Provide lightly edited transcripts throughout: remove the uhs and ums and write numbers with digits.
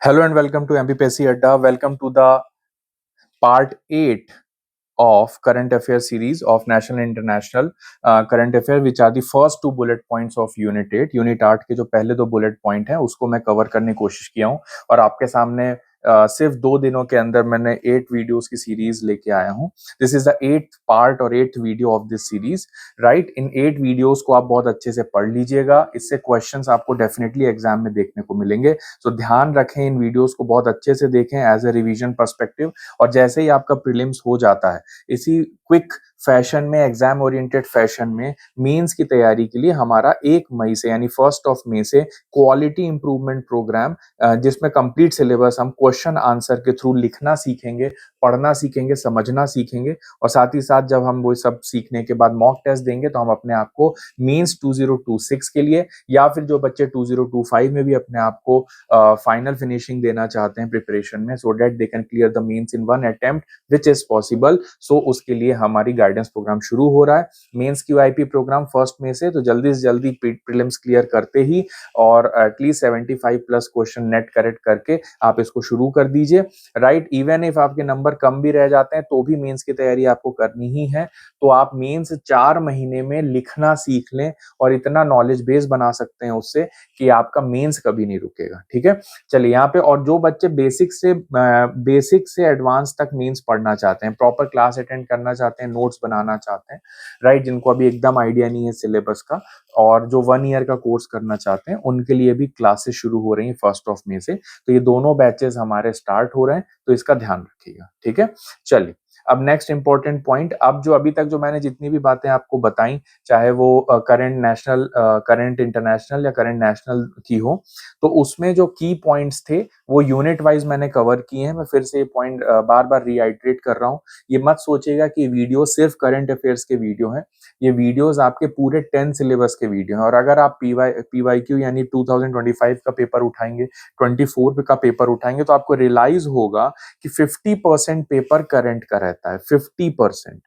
Hello and welcome to MPPSC Adda. Welcome to the part 8 of current affairs series of national and international current affair, which are the first two bullet points of unit 8. Unit 8 के जो पहले दो bullet point हैं उसको मैं cover करने की कोशिश किया हूं और आपके सामने सिर्फ 2 दिनों के अंदर मैंने 8 वीडियोस की सीरीज लेके आया हूं. This is the 8th part और 8th video of this series. Right, in 8 videos को आप बहुत अच्छे से पढ़ लीजिएगा. इससे क्वेश्चंस आपको डेफिनेटली एग्जाम में देखने को मिलेंगे. सो ध्यान रखें, इन वीडियोस को बहुत अच्छे से देखें एज ए रिवीजन पर्सपेक्टिव. और जैसे ही आपका प्रीलिम्स हो जाता है, इसी क्विक फैशन में, एग्जाम ओरिएंटेड फैशन में मेंस की तैयारी के लिए हमारा 1 मई से यानी 1 मई से क्वालिटी इंप्रूवमेंट प्रोग्राम, जिसमें कंप्लीट सिलेबस हम क्वेश्चन आंसर के थ्रू लिखना सीखेंगे, पढ़ना सीखेंगे, समझना सीखेंगे. और साथ ही साथ जब हम वो सब सीखने के बाद मॉक टेस्ट देंगे तो हम अपने आप को मेंस 2026 के लिए, या फिर जो बच्चे 2025 में भी अपने आप को फाइनल फिनिशिंग देना चाहते हैं प्रिपरेशन में, so that they can clear the mains in one attempt which is possible. So उसके लिए हमारी गाइडेंस प्रोग्राम शुरू हो रहा है. मेंस क्यूआईपी प्रोग्राम 1 मई से, तो जल्दी से जल्दी प्रीलिम्स क्लियर करते ही और at least 75 plus question net correct करके आप इसको शुरू कर दीजिए. राइट, इवन इफ आपके नंबर कम भी रह जाते हैं तो भी मेंस की तैयारी आपको करनी ही है. तो आप मेंस 4 महीने में लिखना सीख लें और इतना नॉलेज बेस बना सकते हैं उससे कि आपका मेंस कभी नहीं रुकेगा. ठीक है, चलिए यहाँ पे. और जो बच्चे बेसिक से एडवांस तक मेंस पढ़ना चाहते हैं, प्रॉपर क्लास अटेंड करना चाहते हैं, नोट्स बनाना चाहते हैं, राइट, जिनको अभी एकदम आइडिया नहीं है सिलेबस का, और जो 1 ईयर का कोर्स करना चाहते हैं, उनके लिए भी क्लासेस शुरू हो रही हैं 1 मई से. तो ये दोनों बैचेस हमारे स्टार्ट हो रहे हैं, तो इसका ध्यान रखिएगा. ठीक है, चलिए अब नेक्स्ट इंपॉर्टेंट पॉइंट. अब जो अभी तक जो मैंने जितनी भी बातें आपको बताई, चाहे वो करंट नेशनल, करंट इंटरनेशनल या करंट नेशनल की हो, तो उसमें जो की पॉइंट्स थे वो यूनिट वाइज मैंने कवर किए हैं. मैं फिर से ये पॉइंट बार बार रीआइट्रेट कर रहा हूँ. ये मत सोचिएगा कि वीडियो सिर्फ करंट अफेयर्स के वीडियो हैं. ये वीडियोस आपके पूरे 10 सिलेबस के वीडियो हैं. और अगर आप पीवाईक्यू यानी 2025 का पेपर उठाएंगे, 24 का पेपर उठाएंगे, तो आपको रियलाइज होगा कि 50% पेपर करंट का रहता है. 50%.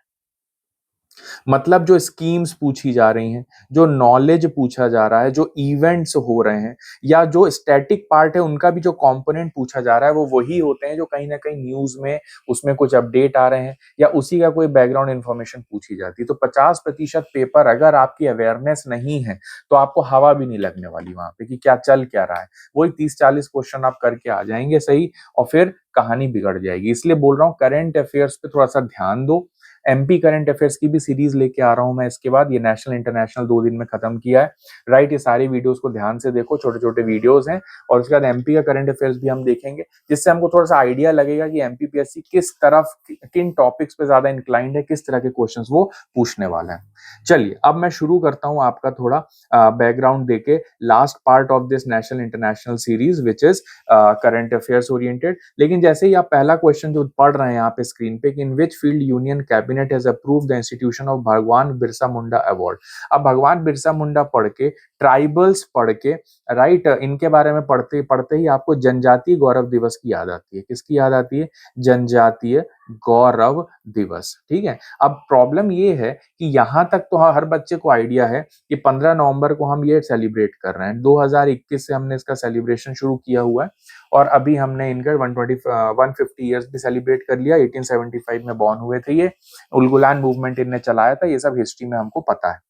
मतलब जो स्कीम्स पूछी जा रही हैं, जो नॉलेज पूछा जा रहा है, जो इवेंट्स हो रहे हैं, या जो स्टैटिक पार्ट है उनका भी जो कंपोनेंट पूछा जा रहा है, वो वही होते हैं जो कहीं ना कहीं न्यूज में उसमें कुछ अपडेट आ रहे हैं या उसी का कोई बैकग्राउंड इंफॉर्मेशन पूछी जाती है. तो 50% पेपर अगर आपकी अवेयरनेस नहीं है तो आपको हवा भी नहीं लगने वाली वहां पे कि क्या चल क्या रहा है. वही 30-40 क्वेश्चन आप करके आ जाएंगे सही, और फिर कहानी बिगड़ जाएगी. इसलिए बोल रहा हूँ करंट अफेयर्स पे थोड़ा सा ध्यान दो. एमपी करंट अफेयर्स की भी सीरीज लेके आ रहा हूं मैं इसके बाद. ये नेशनल इंटरनेशनल 2 दिन में खत्म किया है. राइट, ये सारी वीडियोस को ध्यान से देखो, छोटे छोटे वीडियोस हैं. और उसके बाद एमपी का करंट अफेयर्स भी हम देखेंगे, जिससे हमको थोड़ा सा आइडिया लगेगा कि एमपीपीएससी किस तरफ, किन टॉपिक्स पे ज्यादा इंक्लाइंड है, किस तरह के क्वेश्चन वो पूछने वाला है. चलिए अब मैं शुरू करता हूं आपका थोड़ा बैकग्राउंड देके last part of this national international series which is current affairs oriented. लेकिन जैसे ही आप पहला क्वेश्चन जो पढ़ रहे हैं यहाँ पे स्क्रीन पे, in which field union cabinet has approved the institution of Bhagwan Birsa Munda award. अब भगवान बिरसा मुंडा पढ़ के, ट्राइबल्स पढ़ के, राइट, इनके बारे में पढ़ते पढ़ते ही आपको जनजातीय गौरव दिवस की याद आती है. किसकी याद आती है? जनजातीय गौरव दिवस. ठीक है, अब प्रॉब्लम ये है कि यहां तक तो हर बच्चे को आइडिया है कि 15 नवंबर को हम ये सेलिब्रेट कर रहे हैं. 2021 से हमने इसका सेलिब्रेशन शुरू किया हुआ है और अभी हमने इनका 150 ईयर्स भी सेलिब्रेट कर लिया. 1875 में बॉर्न हुए थे ये. उलगुलान मूवमेंट इनने चलाया था. ये सब हिस्ट्री में हमको पता है.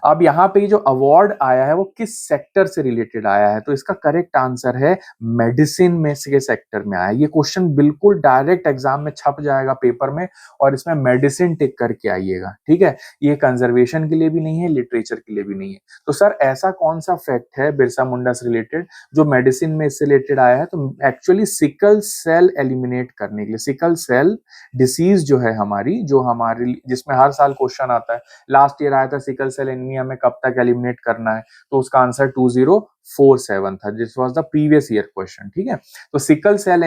अब यहाँ पे जो अवार्ड आया है वो किस सेक्टर से रिलेटेड आया है? तो इसका करेक्ट आंसर है मेडिसिन में से सेक्टर में आया. ये क्वेश्चन बिल्कुल डायरेक्ट एग्जाम में छप जाएगा पेपर में, और इसमें मेडिसिन टिक करके आइएगा. ठीक है, ये कंजर्वेशन के लिए भी नहीं है, लिटरेचर के लिए भी नहीं है. तो सर ऐसा कौन सा फैक्ट है बिरसा मुंडा से रिलेटेड जो मेडिसिन में इससे रिलेटेड आया है? तो एक्चुअली सिकल सेल एलिमिनेट करने के लिए, सिकल सेल डिसीज जो है हमारी, जो हमारी जिसमें हर साल क्वेश्चन आता है. लास्ट ईयर आया था सिकल सेल एनीमिया में कब तक एलिमिनेट करना है, तो उसका आंसर 2047 था. This was the previous year question. ठीक है, तो सिकल सेल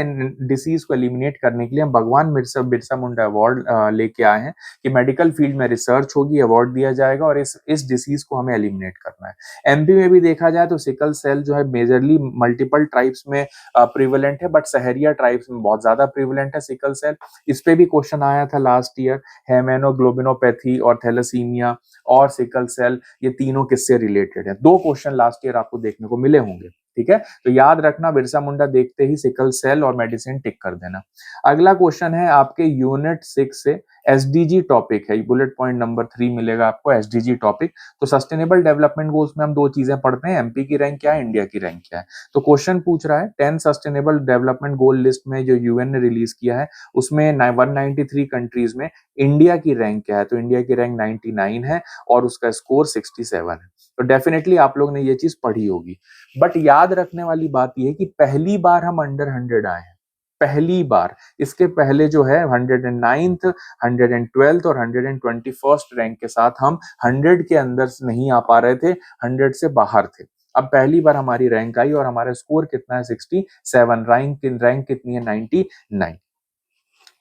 डिसीज को एलिमिनेट करने के लिए हम भगवान बिरसा मुंडा अवार्ड लेके आए हैं कि मेडिकल फील्ड में रिसर्च होगी, अवार्ड दिया जाएगा और इस डिसीज को हमें एलिमिनेट करना है. एमपी में भी देखा जाए तो सिकल सेल जो है मेजरली मल्टीपल ट्राइब्स में प्रिवलेंट है, बट सहरिया ट्राइब्स में बहुत ज्यादा प्रिवलेंट है सिकल सेल. इस पे भी क्वेश्चन आया था लास्ट ईयर. हेमेनोग्लोबिनोपैथी और थैलेसीमिया और सिकल सेल, ये तीनों किससे रिलेटेड है? 2 क्वेश्चन लास्ट ईयर आपको देखने को मिले होंगे. ठीक है, तो याद रखना, बिरसा मुंडा देखते ही सिकल सेल और मेडिसिन टिक कर देना। अगला क्वेश्चन है आपके यूनिट 6 से, एसडीजी टॉपिक है, बुलेट पॉइंट नंबर 3 मिलेगा आपको, एसडीजी टॉपिक। तो सस्टेनेबल डेवलपमेंट गोल्स में हम दो चीजें पढ़ते हैं, एमपी की रैंक क्या है, इंडिया की रैंक क्या है। तो क्वेश्चन पूछ रहा है 10 सस्टेनेबल डेवलपमेंट गोल लिस्ट में जो यूएन ने रिलीज किया है उसमें 193 कंट्रीज में इंडिया की रैंक क्या है, तो इंडिया की रैंक 99 है और उसका स्कोर 67 है। तो डेफिनेटली आप लोग ने ये चीज पढ़ी होगी। बट याद रखने वाली बात यह है कि पहली बार हम अंडर 100 आए हैं, पहली बार। इसके पहले जो है 109th, 112th और 121st रैंक के साथ हम 100 के अंदर नहीं आ पा रहे थे, 100 से बाहर थे। अब पहली बार हमारी रैंक आई और हमारा स्कोर कितना है, 67। रैंक कितनी है, 99।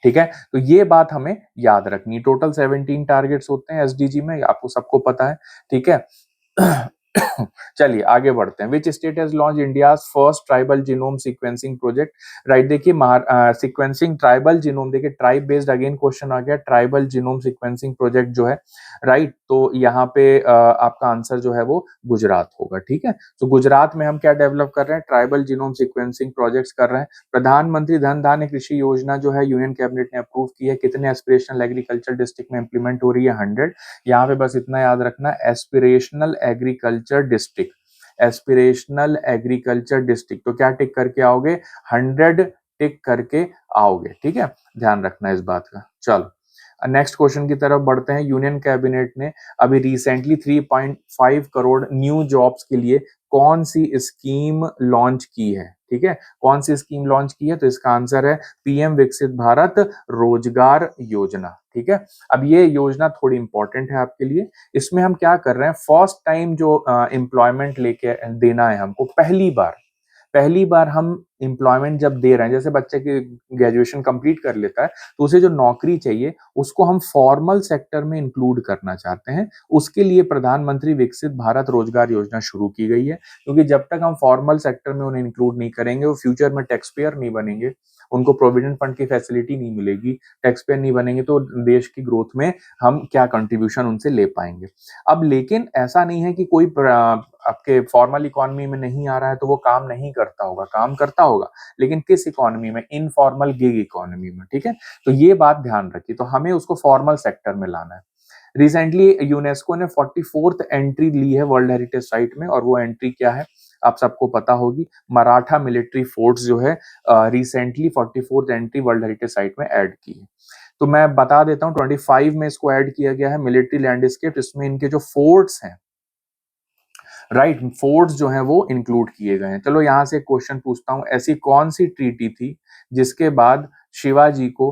ठीक है, तो ये बात हमें याद रखनी। टोटल 17 टारगेट्स होते हैं एसडीजी में, आपको सबको पता है। ठीक है, चलिए आगे बढ़ते हैं। Which state has launch India first tribal genome sequencing project. Right, देखिए सीक्वेंसिंग ट्राइबल जीनोम, देखिए ट्राइब बेस्ड अगेन क्वेश्चन आ गया, ट्राइबल जीनोम सीक्वेंसिंग प्रोजेक्ट जो है, राइट, तो यहाँ पे आपका आंसर जो है वो गुजरात होगा। ठीक है, तो गुजरात में हम क्या डेवलप कर रहे हैं, ट्राइबल जीनोम सीक्वेंसिंग प्रोजेक्ट्स कर रहे हैं। प्रधानमंत्री धन धान्य कृषि योजना जो है यूनियन कैबिनेट ने अप्रूव की है, कितने एस्पिरेशनल एग्रीकल्चर डिस्ट्रिक्ट में इंप्लीमेंट हो रही है, 100। यहाँ पे बस इतना याद रखना, aspirational agriculture district, aspirational agriculture district, तो क्या टिक करके आओगे, 100 टिक करके आओगे। ठीक है, ध्यान रखना इस बात का। चलो नेक्स्ट क्वेश्चन की तरफ बढ़ते हैं। यूनियन कैबिनेट ने अभी रिसेंटली 3.5 करोड़ न्यू जॉब्स के लिए कौन सी स्कीम लॉन्च की है। ठीक है, कौन सी स्कीम लॉन्च की है, तो इसका आंसर है पीएम विकसित भारत रोजगार योजना। ठीक है, अब ये योजना थोड़ी इंपॉर्टेंट है आपके लिए। इसमें हम क्या कर रहे हैं, फर्स्ट टाइम जो एम्प्लॉयमेंट लेके देना है हमको, पहली बार हम एम्प्लॉयमेंट जब दे रहे हैं, जैसे बच्चे की ग्रेजुएशन कंप्लीट कर लेता है तो उसे जो नौकरी चाहिए उसको हम फॉर्मल सेक्टर में इंक्लूड करना चाहते हैं। उसके लिए प्रधानमंत्री विकसित भारत रोजगार योजना शुरू की गई है, क्योंकि जब तक हम फॉर्मल सेक्टर में उन्हें इंक्लूड नहीं करेंगे वो फ्यूचर में टैक्स पेयर नहीं बनेंगे, उनको प्रोविडेंट फंड की फैसिलिटी नहीं मिलेगी, टैक्स पेयर नहीं बनेंगे, तो देश की ग्रोथ में हम क्या कंट्रीब्यूशन उनसे ले पाएंगे। अब लेकिन ऐसा नहीं है कि कोई आपके फॉर्मल इकोनॉमी में नहीं आ रहा है तो वो काम नहीं करता होगा, काम करता होगा, लेकिन किस इकोनॉमी में, इनफॉर्मल गिग इकोनॉमी में। ठीक है, तो ये बात ध्यान रखिए, तो हमें उसको फॉर्मल सेक्टर में लाना है। रिसेंटली यूनेस्को ने 44th एंट्री ली है वर्ल्ड हेरिटेज साइट में, और वो एंट्री क्या है आप सबको पता होगी, मराठा मिलिट्री फोर्स जो है recently 44th entry world heritage site में ऐड की है। तो मैं बता देता हूँ 25 में इसको ऐड किया गया है, मिलिट्री लैंडस्केप, इसमें इनके जो फोर्ट्स हैं, राइट, फोर्ट्स जो हैं वो इंक्लूड किए गए हैं। चलो यहाँ से एक क्वेश्चन पूछता हूँ, ऐसी कौन सी ट्रीटी थी जिसके बाद शिवाजी को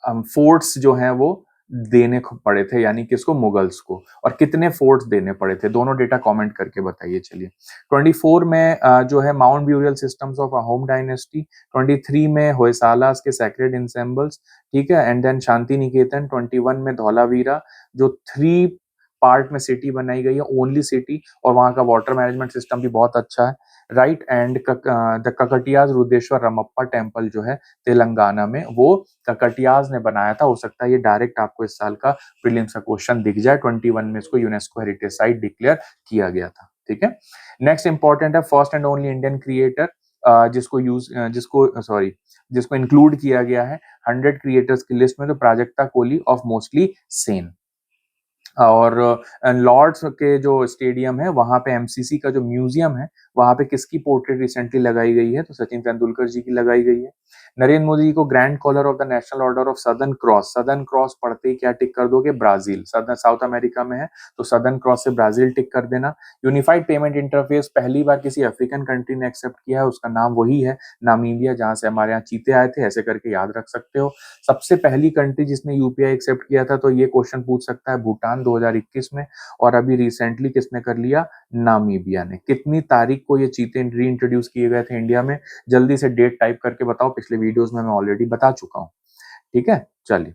फोर्ट्स जो हैं वो देने को पड़े थे, यानी किसको, मुगल्स को, और कितने फोर्ट्स देने पड़े थे, दोनों डेटा कमेंट करके बताइए। चलिए 24 में जो है mount burial systems of home dynasty, 23 में होयसालास के सैक्रेड इंसेम्बल्स, ठीक है, एंड देन शांति निकेतन, 21 में धौलावीरा, जो 3 पार्ट में सिटी बनाई गई है, ओनली सिटी, और वहां का वाटर मैनेजमेंट सिस्टम भी बहुत अच्छा है, right. And the Kakatiyas Rudreshwara Ramappa temple जो है तेलंगाना में, वो ककटियाज ने बनाया था। हो सकता है ये डायरेक्ट आपको इस साल का प्रीलिम्स का क्वेश्चन दिख जाए। 21 में इसको यूनेस्को हेरिटेज साइट डिक्लेयर किया गया था। ठीक है, नेक्स्ट इंपॉर्टेंट है, first and only Indian creator जिसको इंक्लूड किया गया है 100 क्रिएटर्स की लिस्ट में, तो प्राजक्ता कोहली ऑफ मोस्टली सेन। और लॉर्ड्स के जो स्टेडियम है वहां पे एमसीसी का जो म्यूजियम है वहां पे किसकी पोर्ट्रेट रिसेंटली लगाई गई है, तो सचिन तेंदुलकर जी की लगाई गई है। नरेंद्र मोदी जी को Grand Collar of the National Order of Southern Cross पढ़ते ही क्या टिक कर दोगे, ब्राजील, सदर्न साउथ अमेरिका में है तो सदर्न क्रॉस से ब्राजील टिक कर देना। यूनिफाइड पेमेंट इंटरफेस पहली बार किसी अफ्रीकन कंट्री ने एक्सेप्ट किया है, उसका नाम वही है नामीबिया, जहां से हमारे यहाँ चीते आए थे, ऐसे करके याद रख सकते हो। सबसे पहली कंट्री जिसने यूपीआई एक्सेप्ट किया था, तो ये क्वेश्चन पूछ सकता है, भूटान 2021 में, और अभी रिसेंटली किसने कर लिया, नामीबिया ने। कितनी तारीख को ये चीते री इंट्रोड्यूस किए गए थे इंडिया में, जल्दी से डेट टाइप करके बताओ, पिछले वीडियोस में मैं ऑलरेडी बता चुका हूँ। ठीक है, चलिए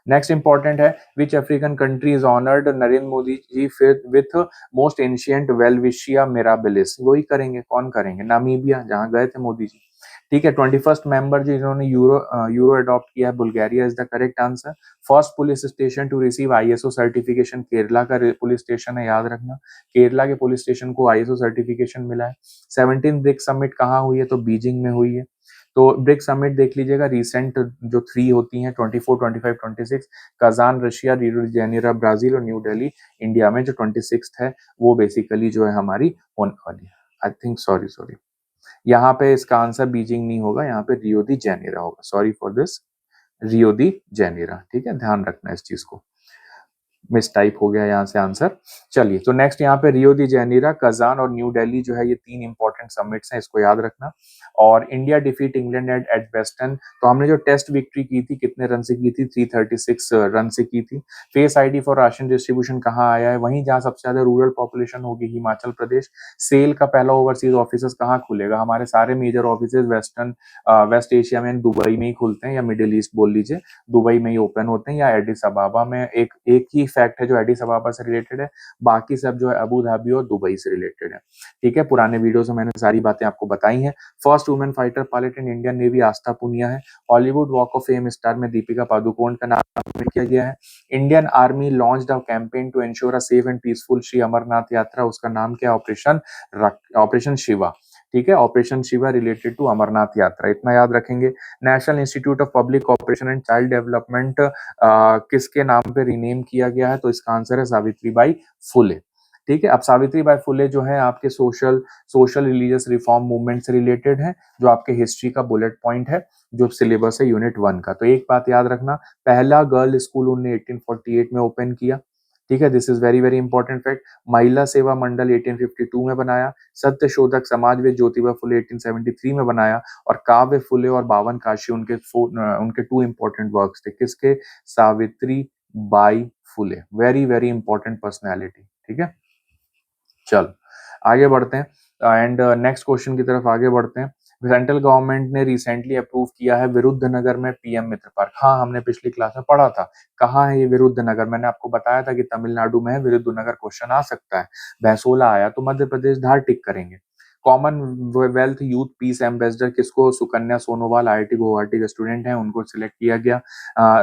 नेक्स्ट इंपॉर्टेंट है, which African country is honoured Narendra Modi ji with most ancient Welwitschia mirabilis, वही करेंगे, कौन करेंगे, नामीबिया, जहां गए थे मोदी जी। ठीक है। 21st मेंबर जिन्होंने यूरो अडॉप्ट किया है, Bulgaria is the correct answer. First police station to receive ISO certification Kerala का पुलिस स्टेशन है, याद रखना। केरला के पुलिस स्टेशन को आईएसओ सर्टिफिकेशन मिला है। 17 ब्रिक्स समिट कहाँ हुई है, तो बीजिंग में हुई है। तो ब्रिक्स समिट देख लीजिएगा, रिसेंट जो 3 होती हैं 24, 25, 26, Kazan Russia, Rio de Janeiro Brazil और न्यू दिल्ली इंडिया में जो 26 है वो बेसिकली जो है हमारी होने वाली है। आई थिंक सॉरी यहाँ पे इसका आंसर बीजिंग नहीं होगा, यहाँ पे रियो दी जेनेरो होगा। Sorry for this, Rio the Janeiro. ठीक है, ध्यान रखना इस चीज को, मिस टाइप हो गया यहाँ से आंसर। चलिए, तो नेक्स्ट यहाँ पे रियो दी जेनेरो, कजान और न्यू दिल्ली जो है ये 3 इंपॉर्टेंट समिट्स हैं, इसको याद रखना। और India defeat England eight western, तो हमने जो टेस्ट विक्ट्री की थी कितने रन से की थी, 336 रन से की थी। Face ID for ration distribution कहाँ आया है, वहीं जहाँ सबसे ज्यादा रूरल पॉपुलेशन होगी, हिमाचल प्रदेश। सेल का पहला ओवरसीज ऑफिस कहाँ खुलेगा, हमारे सारे major office western West Asia में दुबई में ही खुलते हैं, या मिडिल ईस्ट बोल लीजिए, दुबई में ही ओपन होते हैं, या एडिस अबाबा में। एक ही फैक्ट है जो एडिस अबाबा से रिलेटेड है, बाकी सब जो है अबू धाबी और दुबई से रिलेटेड है। ठीक है, पुराने वीडियोस में मैंने सारी बातें आपको बताई हैं। First women fighter pilot in Indian navy Aastha Punia है। Hollywood walk of fame star में दीपिका पादुकोण का नाम किया गया है। Indian army launched a campaign to ensure a safe and peaceful Shri Amarnath Yatra, उसका नाम क्या है, ऑपरेशन शिवा। ठीक है, operation Shiva related to Amarnath Yatra, इतना याद रखेंगे। National institute of public operation and child development किसके नाम पे रीनेम किया गया है, तो इसका आंसर है सावित्रीबाई फुले। ठीक है, अब सावित्रीबाई फुले जो है आपके सोशल रिलीजियस रिफॉर्म मूवमेंट से रिलेटेड है, जो आपके हिस्ट्री का बुलेट पॉइंट है, जो सिलेबस है यूनिट 1 का। तो एक बात याद रखना, पहला गर्ल स्कूल उन्होंने 1848 में ओपन किया। ठीक है, this is very very important fact. महिला सेवा मंडल 1852 में बनाया। सत्य शोधक समाज वे ज्योतिबा फुले 1873 में बनाया। और काव्य फुले और बावन काशी उनके 2 इंपॉर्टेंट वर्क्स थे, किसके, Savitri by Phule, very very important personality. ठीक है, चल आगे बढ़ते हैं एंड नेक्स्ट क्वेश्चन की तरफ आगे बढ़ते हैं। सेंट्रल गवर्नमेंट ने रिसेंटली अप्रूव किया है विरुद्धनगर में पीएम मित्र पार्क। हाँ, हमने पिछली क्लास में पढ़ा था। कहाँ है ये विरुद्धनगर, मैंने आपको बताया था कि तमिलनाडु में है विरुद्धनगर, क्वेश्चन आ सकता है। भैंसोला आया तो मध्य प्रदेश, धार टिक करेंगे। कॉमनवेल्थ यूथ पीस एम्बेसडर किसको, सुकन्या सोनोवाल, आईआईटी गुवाहाटी के स्टूडेंट हैं, उनको सिलेक्ट किया गया।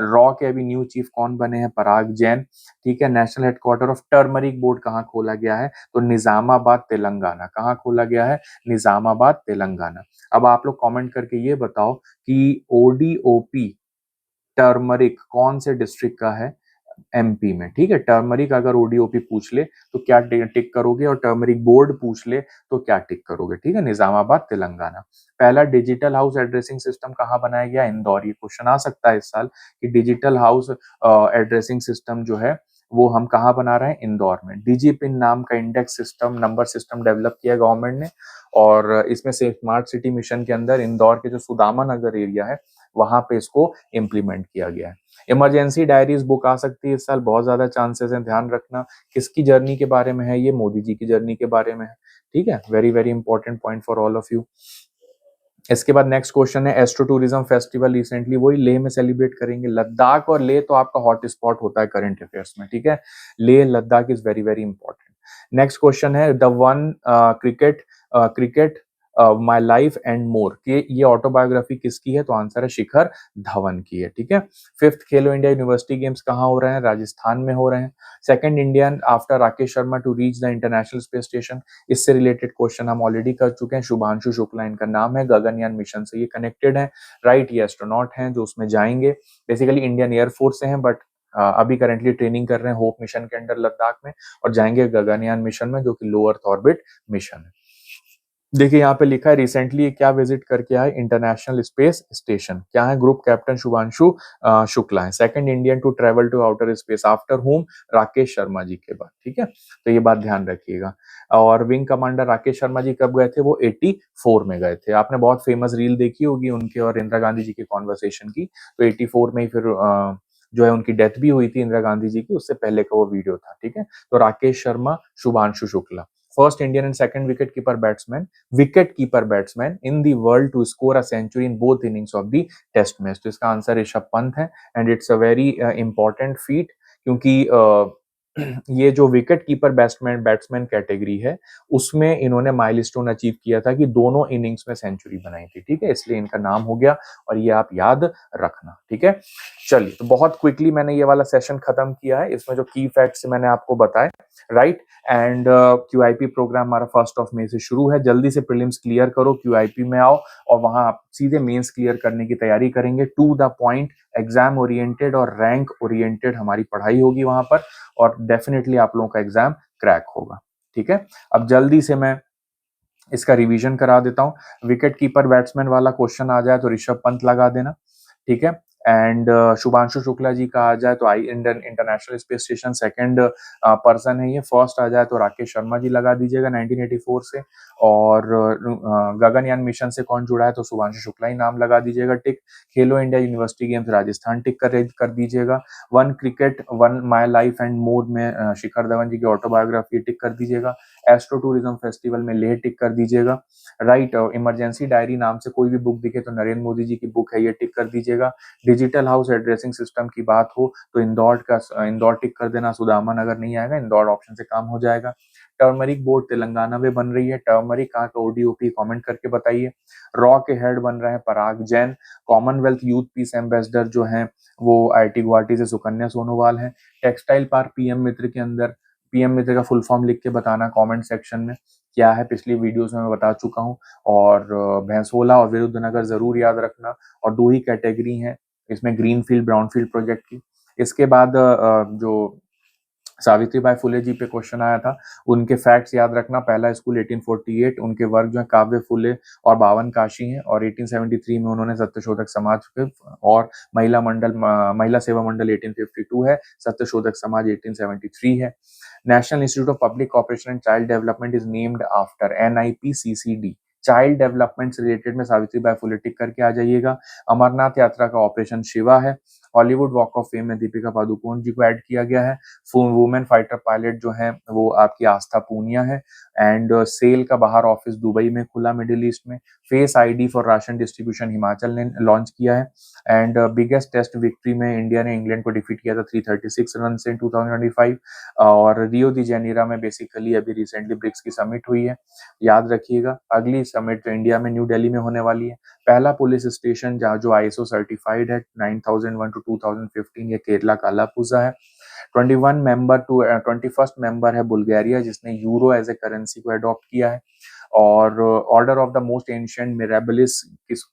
रॉ के अभी न्यू चीफ कौन बने हैं, पराग जैन। ठीक है, national headquarter of turmeric board कहाँ खोला गया है, तो निजामाबाद तेलंगाना। कहाँ खोला गया है, निजामाबाद तेलंगाना। अब आप लोग कमेंट करके ये बताओ कि ओडीओपी टर्मरिक कौन से डिस्ट्रिक्ट का है, एमपी में। ठीक है, टर्मरिक अगर ओडीओपी पूछ ले तो क्या टिक करोगे, और टर्मरिक बोर्ड पूछ ले तो क्या टिक करोगे। ठीक है, निजामाबाद तेलंगाना। पहला डिजिटल हाउस एड्रेसिंग सिस्टम कहाँ बनाया गया, इंदौर। ये क्वेश्चन आ सकता है इस साल कि डिजिटल हाउस एड्रेसिंग सिस्टम जो है वो हम कहाँ बना रहे हैं, इंदौर में। डिजिपिन नाम का index system, number system develop किया गवर्नमेंट ने, और इसमें से स्मार्ट सिटी मिशन के अंदर इंदौर के जो सुदामा नगर एरिया है वहां पे इसको इम्प्लीमेंट किया गया है। इमरजेंसी डायरीज बुक आ सकती है इस साल, बहुत ज्यादा चांसेस हैं, ध्यान रखना। किसकी जर्नी के बारे में है ये, मोदी जी की जर्नी के बारे में है। ठीक है, very very important point for all of you. इसके बाद नेक्स्ट क्वेश्चन है, एस्ट्रो टूरिज्म फेस्टिवल रिसेंटली वही लेह में सेलिब्रेट करेंगे। लद्दाख और लेह तो आपका हॉट स्पॉट होता है करंट अफेयर्स में। ठीक है, Leh Ladakh is very very important. Next question है, the one cricket my life and more, ये ऑटोबायोग्राफी किसकी है, तो आंसर है शिखर धवन की है। ठीक है, फिफ्थ खेलो इंडिया यूनिवर्सिटी गेम्स कहाँ हो रहे हैं, राजस्थान में हो रहे हैं। Second Indian after Rakesh Sharma to reach the International space Station, इससे रिलेटेड क्वेश्चन हम ऑलरेडी कर चुके हैं। शुभांशु शुक्ला इनका नाम है, गगनयान मिशन से ये कनेक्टेड है। राइट, ये एस्ट्रोनॉट हैं जो उसमें जाएंगे, बेसिकली इंडियन एयरफोर्स से हैं, बट अभी करेंटली ट्रेनिंग कर रहे हैं होप मिशन के अंडर लद्दाख में, और जाएंगे गगनयान मिशन में जो कि लो अर्थ ऑर्बिट मिशन है। देखिए यहाँ पे लिखा है रिसेंटली क्या विजिट करके आए, इंटरनेशनल स्पेस स्टेशन। क्या है, ग्रुप कैप्टन शुभांशु शुक्ला है। Second Indian to travel to outer space after home, Rakesh Sharma ji के बाद। ठीक है, तो ये बात ध्यान रखिएगा। और विंग कमांडर राकेश शर्मा जी कब गए थे, वो 84 में गए थे। आपने बहुत फेमस रील देखी होगी उनके और इंदिरा गांधी जी की कॉन्वर्सेशन की, तो 84 में ही फिर जो है उनकी डेथ भी हुई थी इंदिरा गांधी जी की, उससे पहले का वो वीडियो था। ठीक है, तो Rakesh Sharma, Shubhanshu Shukla, first Indian and second wicket keeper batsman in the world to score a century in both innings of the test match. तो इसका आंसर ऋषभ पंत है, and it's a very important feat, क्योंकि ये जो विकेट कीपर बैट्समैन कैटेगरी है, उसमें इन्होंने milestone achieve किया था कि दोनों इनिंग्स में सेंचुरी बनाई थी, ठीक है? इसलिए इनका नाम हो गया और ये आप याद रखना, ठीक है? चलिए, तो बहुत क्विकली मैंने ये वाला सेशन खत्म किया है। इसमें जो की फैक्ट्स मैंने आपको बताए, राइट? एंड क्यूआईपी प्रोग्राम हमारा 1 मई से शुरू है। जल्दी से प्रीलिम्स क्लियर करो, क्यूआईपी में आओ और वहां आप सीधे मेंस क्लियर करने की तैयारी करेंगे। To the point, exam oriented और रैंक ओरिएंटेड हमारी पढ़ाई होगी वहां पर, और डेफिनेटली आप लोगों का एग्जाम क्रैक होगा, ठीक है? अब जल्दी से मैं इसका रिवीजन करा देता हूं। विकेट कीपर बैट्समैन वाला क्वेश्चन आ जाए तो ऋषभ पंत लगा देना, ठीक है? एंड शुभांशु शुक्ला जी का आ जाए तो आई Indian international space station second person है ये। फर्स्ट आ जाए तो राकेश शर्मा जी लगा दीजिएगा 1984 से। और गगनयान मिशन से कौन जुड़ा है तो शुभांशु शुक्ला ही नाम लगा दीजिएगा, टिक। खेलो इंडिया यूनिवर्सिटी गेम्स राजस्थान टिक कर दीजिएगा। One cricket one my life and मोर में शिखर धवन जी की ऑटोबायोग्राफी टिक कर दीजिएगा। एस्ट्रो टूरिज्म फेस्टिवल में लेह टिक कर दीजिएगा, राइट। इमरजेंसी डायरी नाम से कोई भी बुक दिखे तो नरेंद्र मोदी जी की बुक है, ये टिक कर दीजिएगा। डिजिटल हाउस एड्रेसिंग सिस्टम की बात हो तो इंदौर टिक कर देना। सुदामा नगर नहीं आएगा, इंदौर ऑप्शन से काम हो जाएगा। टर्मरिक बोर्ड तेलंगाना में बन रही है। टर्मरिक कहाँ का ओडीओपी कमेंट करके बताइए। रॉ के हेड बन रहे हैं Parag Jain. Commonwealth youth peace ambassador जो हैं वो आईआईटी गुवाहाटी से सुकन्या सोनोवाल हैं। टेक्सटाइल पार्क पीएम मित्र के अंदर, पीएम मित्र का फुल फॉर्म लिख के बताना कमेंट सेक्शन में क्या है, पिछली वीडियोस में मैं बता चुका हूँ। और भैंसोला और विरुद्धनगर जरूर याद रखना। और दो ही कैटेगरी हैं इसमें, ग्रीनफील्ड ब्राउनफील्ड प्रोजेक्ट की। इसके बाद जो सावित्रीबाई फुले जी पे क्वेश्चन आया था, उनके फैक्ट्स याद रखना। पहला स्कूल 1848, उनके वर्क जो है काव्य फुले और बावन काशी हैं। और 1873 में उन्होंने सत्यशोधक समाज के, और महिला सेवा मंडल 1852 है, सत्यशोधक समाज 1873 है। National institute of public cooperation and child development is named after NIPCCD। Child development से रिलेटेड में सावित्रीबाई फुले टिक करके आ जाइएगा। अमरनाथ यात्रा का ऑपरेशन शिवा है। हॉलीवुड वॉक ऑफ फेम में दीपिका पादुकोण जी को ऐड किया गया है। वुमेन फाइटर पायलट जो है वो आपकी आस्था पूनिया है। एंड सेल का बाहर ऑफिस दुबई में खुला मिडिल ईस्ट में। Face ID for ration distribution Himachal ने लॉन्च किया है। एंड बिगेस्ट टेस्ट विक्ट्री में इंडिया ने इंग्लैंड को डिफीट किया था 336 रन से 2025। और रियो दी जेनीरा में बेसिकली अभी रिसेंटली ब्रिक्स की समिट हुई है, याद रखिएगा। अगली समिट तो इंडिया में न्यू दिल्ली में होने वाली है। पहला पुलिस स्टेशन जहाँ जो ISO सर्टिफाइड है 9001 टू 2015, ये केरला का अलापुजा है। 21st मेंबर है बुल्गारिया, जिसने यूरो एज ए करेंसी को अडॉप्ट किया है। और order of the most ancient mirabilis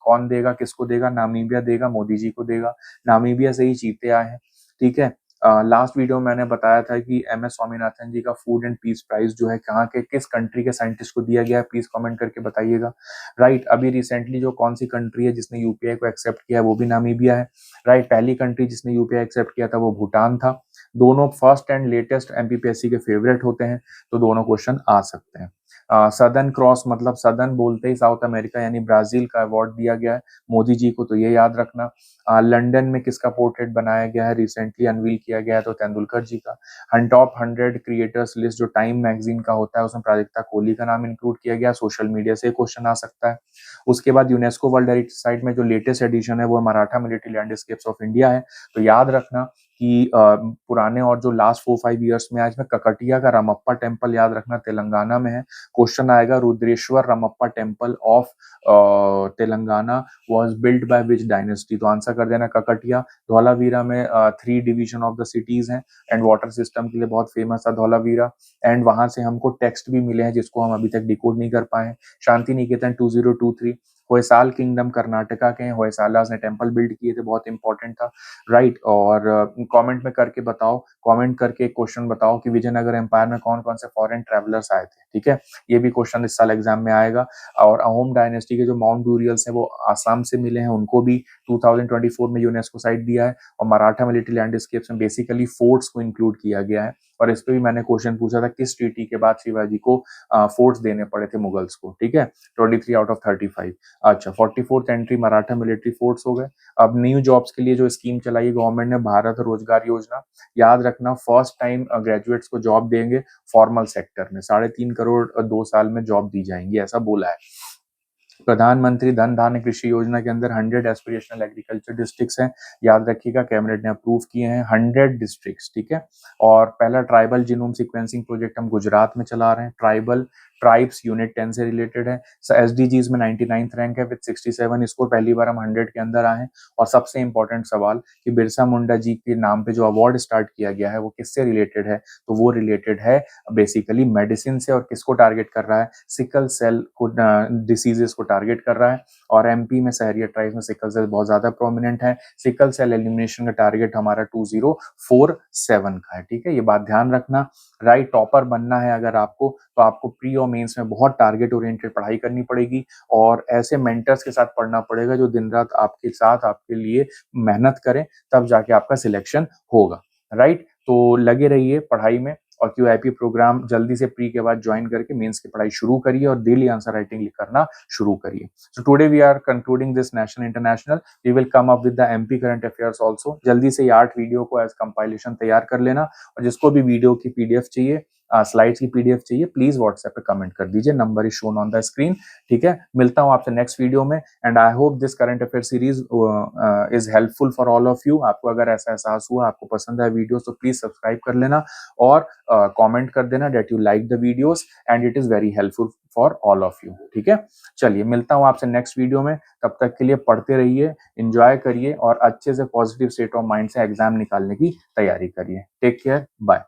कौन देगा, किसको देगा? नामीबिया देगा, मोदी जी को देगा। नामीबिया से ही चीते आए हैं, ठीक है। लास्ट वीडियो में मैंने बताया था कि MS स्वामीनाथन जी का फूड एंड पीस प्राइज जो है कहाँ के किस कंट्री के साइंटिस्ट को दिया गया है, प्लीज कमेंट करके बताइएगा, राइट। अभी रिसेंटली जो कौन सी कंट्री है जिसने यूपीआई को एक्सेप्ट किया है, वो भी नामीबिया है, राइट। पहली कंट्री जिसने यूपीआई एक्सेप्ट किया था वो भूटान था। दोनों फर्स्ट एंड लेटेस्ट MPPSC के फेवरेट होते हैं, तो दोनों क्वेश्चन आ सकते हैं। सदर्न क्रॉस मतलब सदर्न बोलते ही साउथ अमेरिका यानी ब्राजील का अवार्ड दिया गया है मोदी जी को, तो ये याद रखना। लंदन में किसका पोर्ट्रेट बनाया गया है, रिसेंटली अनवील किया गया है, तो तेंदुलकर जी का। टॉप 100 क्रिएटर्स लिस्ट जो टाइम मैगजीन का होता है उसमें प्राजक्ता कोहली का नाम इंक्लूड किया गया। सोशल मीडिया से क्वेश्चन आ सकता है। उसके बाद यूनेस्को वर्ल्ड हेरिटेज साइट में जो लेटेस्ट एडिशन है वो Maratha military landscapes of India है, तो याद रखना कि पुराने और जो लास्ट 4-5 ईयर्स में आज में ककटिया का रामप्पा टेम्पल याद रखना तेलंगाना में है। क्वेश्चन आएगा Rudreshwar Ramappa temple of Telangana was built by which dynasty, तो आंसर कर देना ककटिया। धौलावीरा में 3 डिवीजन ऑफ द सिटीज हैं एंड वाटर सिस्टम के लिए बहुत फेमस है धौलावीरा। एंड वहां से हमको टेक्स्ट भी मिले हैं जिसको हम अभी तक डिकोड नहीं कर पाए। शांति निकेतन 2023। होयसाल किंगडम कर्नाटका के हैं, होयसालास ने टेम्पल बिल्ड किए थे, बहुत इंपॉर्टेंट था, राइट। और कमेंट में करके बताओ, कमेंट करके एक क्वेश्चन बताओ कि विजयनगर एम्पायर में कौन कौन से फॉरेन ट्रैवलर्स आए थे, ठीक है। ये भी क्वेश्चन इस साल एग्जाम में आएगा। और अहोम डायनेस्टी के जो माउंट ब्यूरियल्स हैं वो आसाम से मिले हैं, उनको भी 2024 में यूनेस्को साइट दिया है। और मराठा मिलिट्री लैंडस्केप्स में बेसिकली फोर्ट्स को इंक्लूड किया गया है। और इस पे भी मैंने क्वेश्चन पूछा था किस ट्रीटी के बाद शिवाजी को फोर्ट्स देने पड़े थे मुगल्स को, ठीक है। 23 आउट ऑफ 35। अच्छा, 44th entry Maratha military forts हो गए। अब न्यू जॉब्स के लिए जो स्कीम चलाई गवर्नमेंट ने, भारत रोजगार योजना, याद रखना फर्स्ट टाइम ग्रेजुएट्स को जॉब देंगे फॉर्मल सेक्टर में। 3.5 करोड़ 2 साल में जॉब दी जाएंगी, ऐसा बोला है। प्रधानमंत्री धन धान्य कृषि योजना के अंदर 100 एस्पिरेशनल एग्रीकल्चर डिस्ट्रिक्ट्स हैं, याद रखिएगा, कैबिनेट ने अप्रूव किए हैं 100 डिस्ट्रिक्ट्स, ठीक है। और पहला ट्राइबल जीनोम सीक्वेंसिंग प्रोजेक्ट हम गुजरात में चला रहे हैं, ट्राइब्स यूनिट 10 से रिलेटेड है। एसडीजीज में 99th रैंक है विद 67 स्कोर, पहली बार हम 100 के अंदर आए हैं। और सबसे इंपॉर्टेंट सवाल कि बिरसा मुंडा जी के नाम पे जो अवार्ड स्टार्ट किया गया है वो किससे रिलेटेड है, तो वो रिलेटेड है बेसिकली मेडिसिन से। और किसको टारगेट कर रहा है, सिकल सेल को डिसीजेस को टारगेट कर रहा है। और एमपी में सहरिया ट्राइब्स में सिकल सेल बहुत ज्यादा प्रोमिनेंट है। सिकल सेल एलिमिनेशन का टारगेट हमारा 2047 का है, ठीक है, ये बात ध्यान रखना। राइट, टॉपर बनना है अगर आपको, तो आपको प्री और मेंस में बहुत टारगेट ओरिएंटेड पढ़ाई करनी पड़ेगी और ऐसे मेंटर्स के साथ पढ़ना पड़ेगा जो दिन रात आपके साथ आपके लिए मेहनत करें, तब जाके आपका सिलेक्शन होगा। राइट, तो लगे रहिए पढ़ाई में और क्यूआईपी प्रोग्राम जल्दी से प्री के बाद ज्वाइन करके मेंस की पढ़ाई शुरू करिए और डेली आंसर राइटिंग करना शुरू करिए। So today we are concluding this national international, we will come up with the MP current affairs also. जल्दी से ये 8 वीडियो को एज कंपाइलेशन तैयार कर लेना और जिसको भी वीडियो की पीडीएफ चाहिए, स्लाइड्स की पीडीएफ चाहिए, प्लीज व्हाट्सएप पे कमेंट कर दीजिए, number is shown on the screen, ठीक है। मिलता हूं आपसे नेक्स्ट वीडियो में and I hope this current affair series is helpful for all of you. आपको अगर ऐसा एहसास हुआ, आपको पसंद है वीडियो, तो प्लीज सब्सक्राइब कर लेना और कमेंट कर देना that you like the videos and it is very helpful for all of you, ठीक है। चलिए मिलता हूं आपसे नेक्स्ट वीडियो में, तब तक के लिए पढ़ते रहिए, एंजॉय करिए और अच्छे से पॉजिटिव स्टेट ऑफ माइंड से एग्जाम निकालने की तैयारी करिए। Take care, bye.